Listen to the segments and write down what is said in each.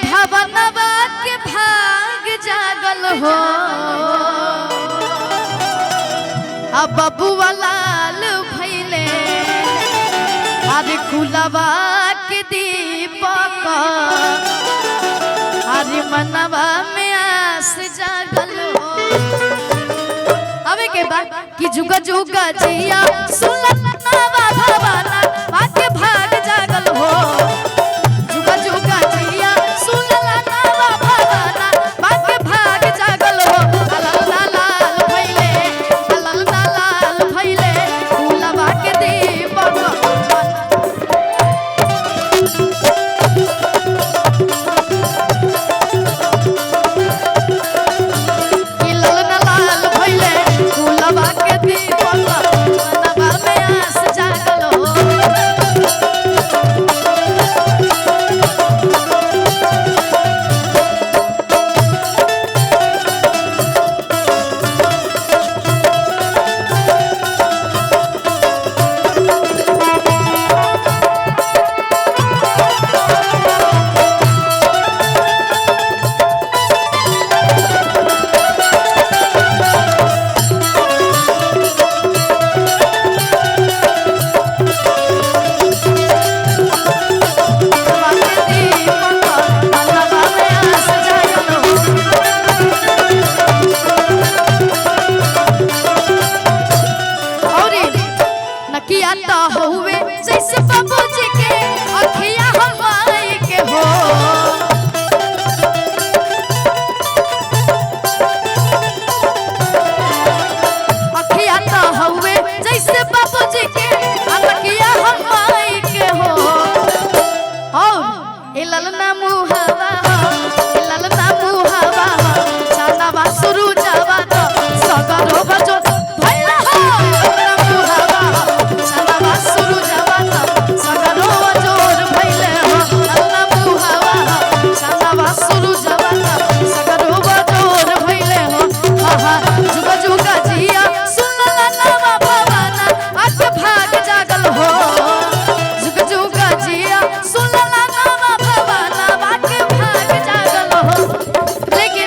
भवनवा के भाग जागल हो अब बबुआ लाल भैले अरे कुलवा के दीपक अरे मनवा में आस जागल हो। अब के बाद कि जुगा जुगा जिया सुलतावा भवाना वाके भाग जागल हो जुगा जुगा जिया सुलतावा भवाना वाके भाग जागल हो। लाल लाल भैले कुलवा के दीपक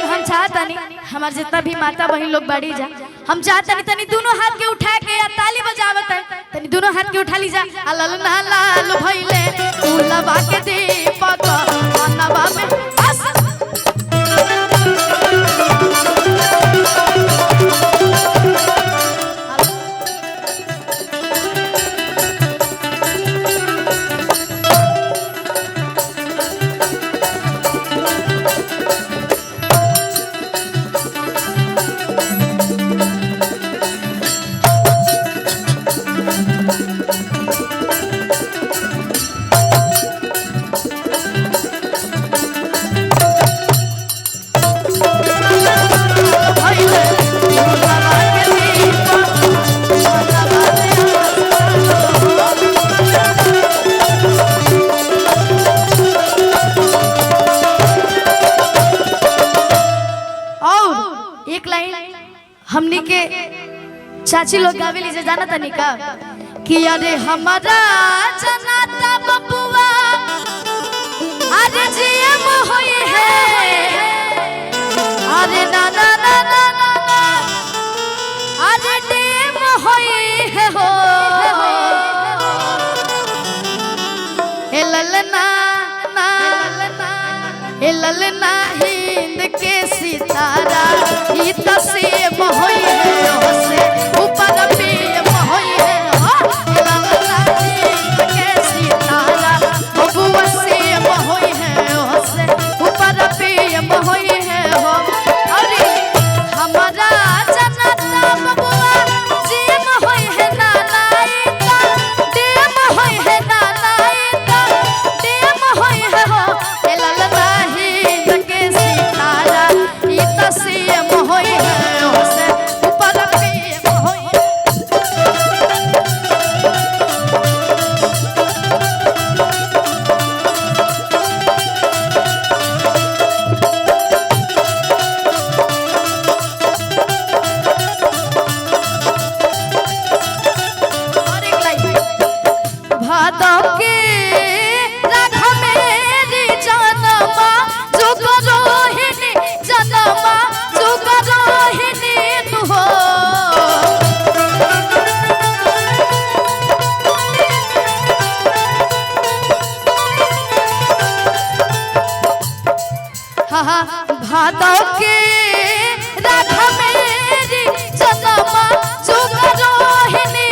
हमारे जितना भी माता बहन लोग बड़ी जा हम चाहते नहीं तनी दोनों हाथ के उठा के या ताली बजावत है तनी दोनों हाथ के उठा ली जा लाल लाल भइले कुलवा के दीपक मनवा में बस हमनी के चाची लोग गावे लीजिए जाना तनी का कि अरे हमारा जनाता बबुआ अरे जीएम होई है अरे ना ना ना ना ना अरे डीएम होई है हो ए ललना ना ए ललना हिंद के सितारा ई तसीम होई है से ऊपर पीम होई है ललना हिंद के सितारा बबुआ सीम होई है से ऊपर पीम होई है हो अरे हमारा जन्नत बबुआ जीम होई है ना नाइका डीम होई है ना नाइका डीम होई है हो ललना हिंद के सितारा ई तसीम होई है से ऊपर पीम होई भादव के राख मेरी जनमा जुग रोहिणी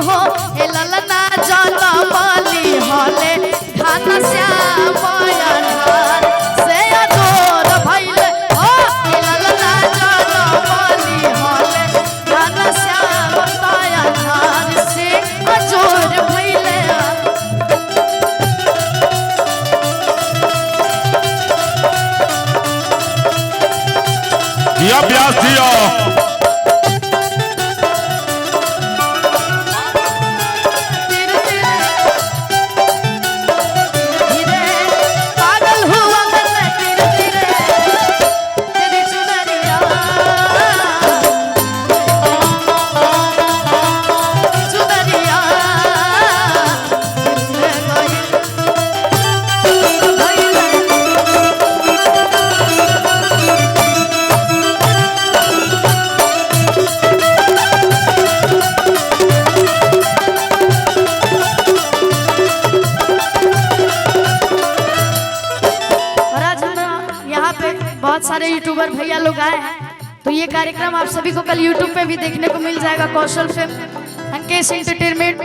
हो ए ललना जनमली हले घन श्याम अधार से अजोर भइले ओ ए ललना जनमली हले घन श्याम अधार से अजोर भइले। दिया ब्यास दिया बहुत सारे यूट्यूबर भैया लोग आए हैं, तो ये कार्यक्रम आप सभी को कल यूट्यूब पे भी देखने को मिल जाएगा। Kaushal film, Ankesh entertainment,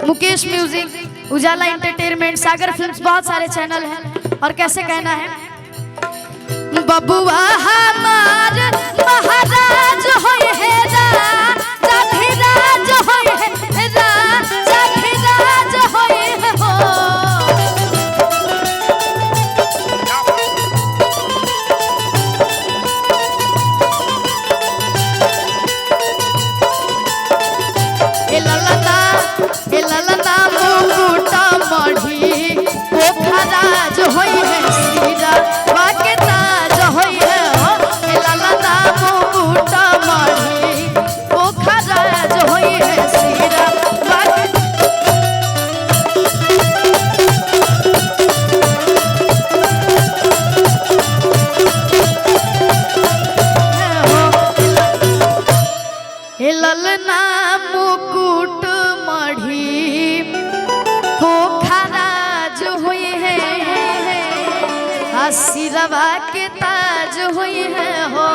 Mukesh music, Ujala entertainment, Sagar films, बहुत सारे चैनल हैं। और कैसे कहना है, बबुआ हमार महाराज होय है राजा धीराज होय है राजा धीराज होय है हो ए ललना मुकुटा मढ़ी पोखराज होय है सीरा वाके ताज होय है हो ए ललना मुकुटा मढ़ी पोखराज होय है सीरा वाके ए ललना मुकुट मढ़ी पोखराज हुई है, सिरवा के ताज हुई है हो।